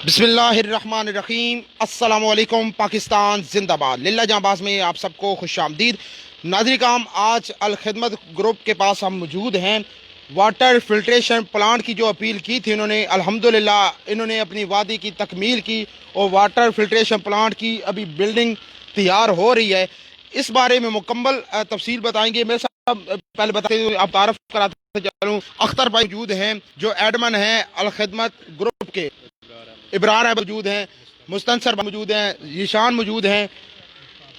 बिस्मिल्लाहिर्रहमानिर्रहीम। अस्सलाम वालेकुम। पाकिस्तान जिंदाबाद। लिल्ला जांबाज में आप सबको खुश आमदीद। नाज़रीन काम, आज अल खिदमत ग्रुप के पास हम मौजूद हैं। वाटर फिल्ट्रेशन प्लांट की जो अपील की थी उन्होंने, अल्हम्दुलिल्लाह इन्होंने अपनी वादी की तकमील की और वाटर फिल्ट्रेशन प्लांट की अभी बिल्डिंग तैयार हो रही है। इस बारे में मुकम्मल तफसील बताएंगे। मेरे साथ पहले बताते हुए आप तारफ़ कराते चलूँ, अख्तर भाई मौजूद हैं जो एडमन हैं अल खिदमत ग्रुप के। इब्रार है मौजूद हैं, मुस्तनसर मौजूद हैं, ईशान मौजूद हैं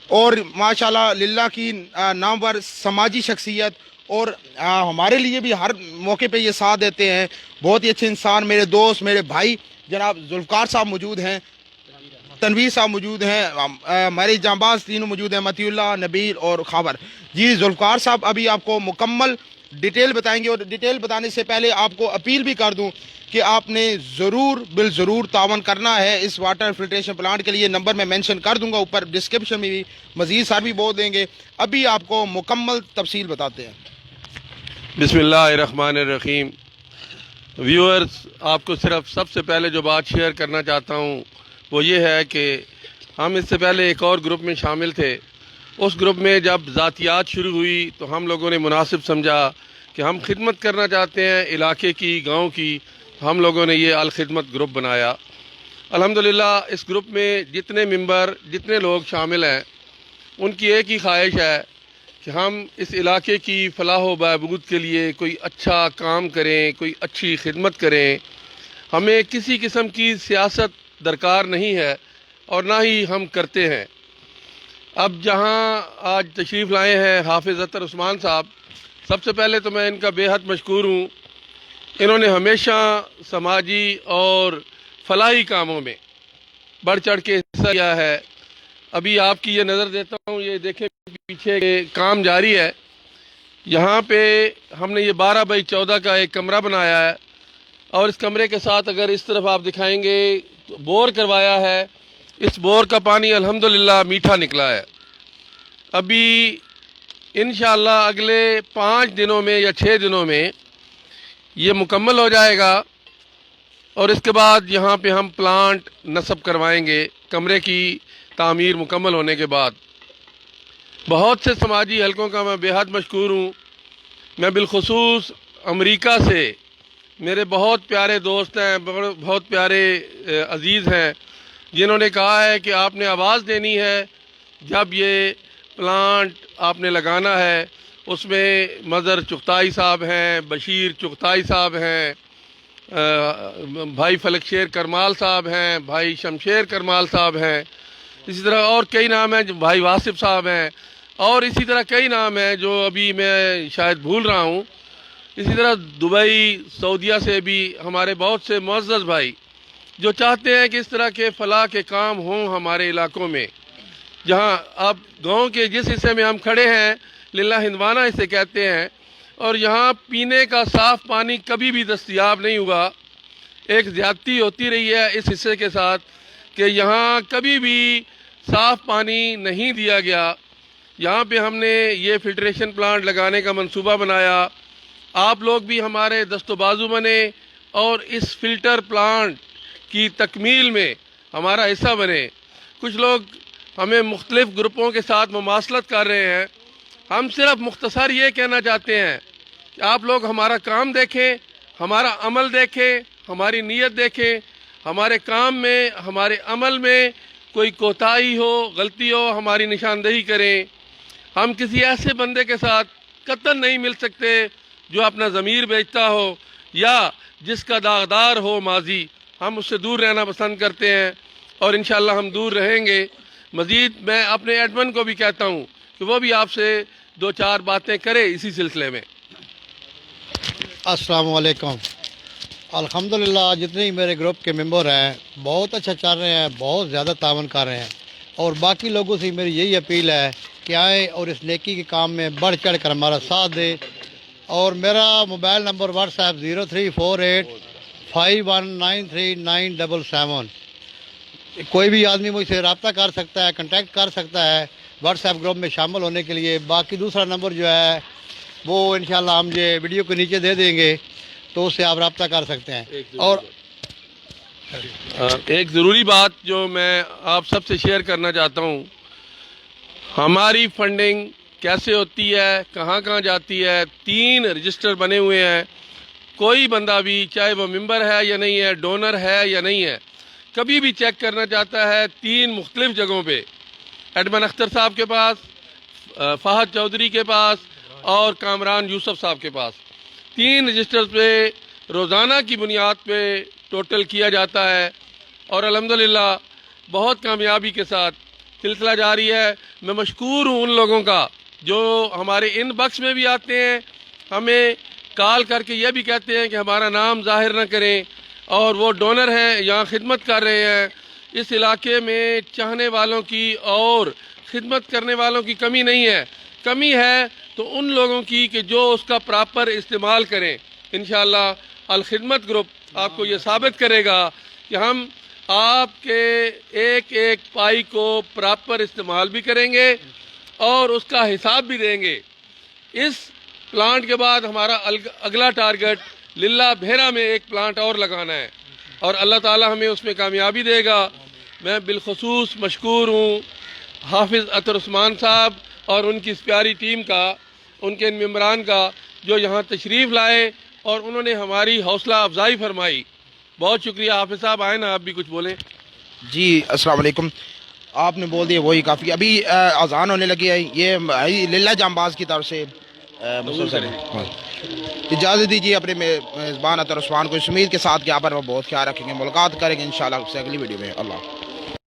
और माशाल्लाह लिल्लाह की नामवर समाजी शख्सियत और हमारे लिए भी हर मौके पे ये साथ देते हैं। बहुत ही अच्छे इंसान, मेरे दोस्त, मेरे भाई जनाब जुल्फ़कार साहब मौजूद हैं, तनवीर साहब मौजूद हैं, हमारे जांबाज तीनों मौजूद हैं, मतीउल्लाह, नबील और खाबर। जी जुल्फ़कार साहब अभी आपको मुकम्मल डिटेल बताएंगे और डिटेल बताने से पहले आपको अपील भी कर दूं कि आपने ज़रूर बिल ज़रूर तावन करना है इस वाटर फिल्ट्रेशन प्लांट के लिए। नंबर मैं मेंशन कर दूंगा ऊपर डिस्क्रिप्शन में भी, मज़ीद सर भी बोल देंगे। अभी आपको मुकम्मल तफसील बताते हैं। बिस्मिल्लाहिर्रहमानिर्रहीम। व्यूअर्स, आपको सिर्फ सबसे पहले जो बात शेयर करना चाहता हूँ वो ये है कि हम इससे पहले एक और ग्रुप में शामिल थे। उस ग्रुप में जब ज़ातियात शुरू हुई तो हम लोगों ने मुनासिब समझा कि हम खिदमत करना चाहते हैं इलाके की, गांव की। हम लोगों ने ये अल खिदमत ग्रुप बनाया। अल्हम्दुलिल्लाह इस ग्रुप में जितने मेंबर, जितने लोग शामिल हैं, उनकी एक ही ख्वाहिश है कि हम इस इलाके की फलाह व बहबूद के लिए कोई अच्छा काम करें, कोई अच्छी खिदमत करें। हमें किसी किस्म की सियासत दरकार नहीं है और ना ही हम करते हैं। अब जहां आज तशरीफ़ लाए हैं हाफिज़ अतर उस्मान साहब, सबसे पहले तो मैं इनका बेहद मशकूर हूँ। इन्होंने हमेशा समाजी और फलाही कामों में बढ़ चढ़ के हिस्सा लिया है। अभी आपकी ये नज़र देता हूँ, ये देखें पीछे काम जारी है। यहाँ पे हमने ये 12 बाई 14 का एक कमरा बनाया है और इस कमरे के साथ अगर इस तरफ आप दिखाएंगे तो बोर करवाया है। इस बोर का पानी अल्हम्दुलिल्लाह मीठा निकला है। अभी इंशाअल्लाह अगले 5 दिनों में या 6 दिनों में ये मुकम्मल हो जाएगा और इसके बाद यहाँ पे हम प्लांट नस्ब करवाएंगे कमरे की तामीर मुकम्मल होने के बाद। बहुत से समाजी हलकों का मैं बेहद मशकूर हूँ। मैं बिलखुसूस अमेरिका से मेरे बहुत प्यारे दोस्त हैं, बहुत प्यारे अज़ीज़ हैं, जिन्होंने कहा है कि आपने आवाज़ देनी है जब ये प्लांट आपने लगाना है। उसमें मज़र चुगताई साहब हैं, बशीर चुगताई साहब हैं, भाई फलकशेर करमाल साहब हैं, भाई शमशेर करमाल साहब हैं, इसी तरह और कई नाम हैं, भाई वासिफ साहब हैं और इसी तरह कई नाम हैं जो अभी मैं शायद भूल रहा हूँ। इसी तरह दुबई, सऊदीया से भी हमारे बहुत से मुअज़्ज़ज़ भाई जो चाहते हैं कि इस तरह के फलाह के काम हों हमारे इलाकों में। जहाँ अब गांव के जिस हिस्से में हम खड़े हैं, लिल्ला हिंदवाना इसे कहते हैं, और यहाँ पीने का साफ़ पानी कभी भी दस्तयाब नहीं हुआ। एक ज़्यादती होती रही है इस हिस्से के साथ कि यहाँ कभी भी साफ़ पानी नहीं दिया गया। यहाँ पे हमने ये फिल्ट्रेशन प्लांट लगाने का मंसूबा बनाया। आप लोग भी हमारे दस्तबाजू बने और इस फ़िल्टर प्लांट की तकमील में हमारा हिस्सा बने। कुछ लोग हमें मुख्तलिफ़ ग्रुपों के साथ मुमासलत कर रहे हैं। हम सिर्फ मुख्तसर ये कहना चाहते हैं कि आप लोग हमारा काम देखें, हमारा अमल देखें, हमारी नीयत देखें। हमारे काम में, हमारे अमल में कोई कोताही हो, गलती हो, हमारी निशानदेही करें। हम किसी ऐसे बंदे के साथ कतई नहीं मिल सकते जो अपना ज़मीर बेचता हो या जिसका दागदार हो माजी। हम उससे दूर रहना पसंद करते हैं और इंशाअल्लाह हम दूर रहेंगे। मज़ीद मैं अपने एडमन को भी कहता हूँ कि वो भी आपसे 2-4 बातें करे इसी सिलसिले में। अस्सलाम वालेकुम। अल्हम्दुलिल्लाह जितने ही मेरे ग्रुप के मेंबर हैं बहुत अच्छा चल रहे हैं, बहुत ज़्यादा तावन कर रहे हैं और बाकी लोगों से मेरी यही अपील है कि आए और इस नेकी के काम में बढ़ चढ़ कर हमारा साथ दें। और मेरा मोबाइल नंबर व्हाट्सएप 034851939777। कोई भी आदमी मुझसे रब्ता कर सकता है, कांटेक्ट कर सकता है व्हाट्सएप ग्रुप में शामिल होने के लिए। बाकी दूसरा नंबर जो है वो इंशाल्लाह हम ये वीडियो के नीचे दे देंगे तो उससे आप रब्ता कर सकते हैं। और ایک ضروری بات جو میں آپ سب سے شیئر کرنا چاہتا ہوں، ہماری فنڈنگ کیسے ہوتی ہے، کہاں کہاں جاتی ہے، 3 رجسٹر بنے ہوئے ہیں. کوئی بندہ بھی چاہے وہ ممبر ہے یا نہیں ہے، ڈونر ہے یا نہیں ہے، کبھی بھی چیک کرنا چاہتا ہے 3 مختلف جگہوں پہ، ایڈمن اختر صاحب کے پاس، فہد چودھری کے پاس اور کامران یوسف صاحب کے پاس. 3 رجسٹر پہ روزانہ کی بنیاد پہ ٹوٹل کیا جاتا ہے اور الحمدللہ بہت کامیابی کے ساتھ سلسلہ جاری ہے. میں مشکور ہوں ان لوگوں کا جو ہمارے ان باکس میں بھی آتے ہیں، ہمیں کال کر کے یہ بھی کہتے ہیں کہ ہمارا نام ظاہر نہ کریں، اور وہ ڈونر ہیں، یہاں خدمت کر رہے ہیں. اس علاقے میں چاہنے والوں کی اور خدمت کرنے والوں کی کمی نہیں ہے. کمی ہے تو ان لوگوں کی کہ جو اس کا پراپر استعمال کریں. انشاءاللہ الخدمت گروپ آپ کو یہ ثابت کرے گا کہ ہم آپ کے ایک ایک پائی کو پراپر استعمال بھی کریں گے اور اس کا حساب بھی دیں گے. اس پلانٹ کے بعد ہمارا اگلا ٹارگٹ للہ بھیرا میں ایک پلانٹ اور لگانا ہے اور اللہ تعالی ہمیں اس میں کامیابی دے گا. میں بالخصوص مشکور ہوں حافظ عطر عثمان صاحب اور ان کی اس پیاری ٹیم کا، ان کے ان ممبران کا جو یہاں تشریف لائے اور انہوں نے ہماری حوصلہ افزائی فرمائی. بہت شکریہ. حافظ صاحب آئے نا، آپ بھی کچھ بولیں. جی السلام علیکم. آپ نے بول دیا وہی کافی. ابھی اذان ہونے لگی ہے. یہ للہ جانباز کی طرف سے مسلسل اجازت دیجیے اپنے میزبان عطر عثمان کو اس امید کے ساتھ کہ آپ پر وہ بہت خیال رکھیں گے. ملاقات کریں گے انشاءاللہ اس سے اگلی ویڈیو میں. اللہ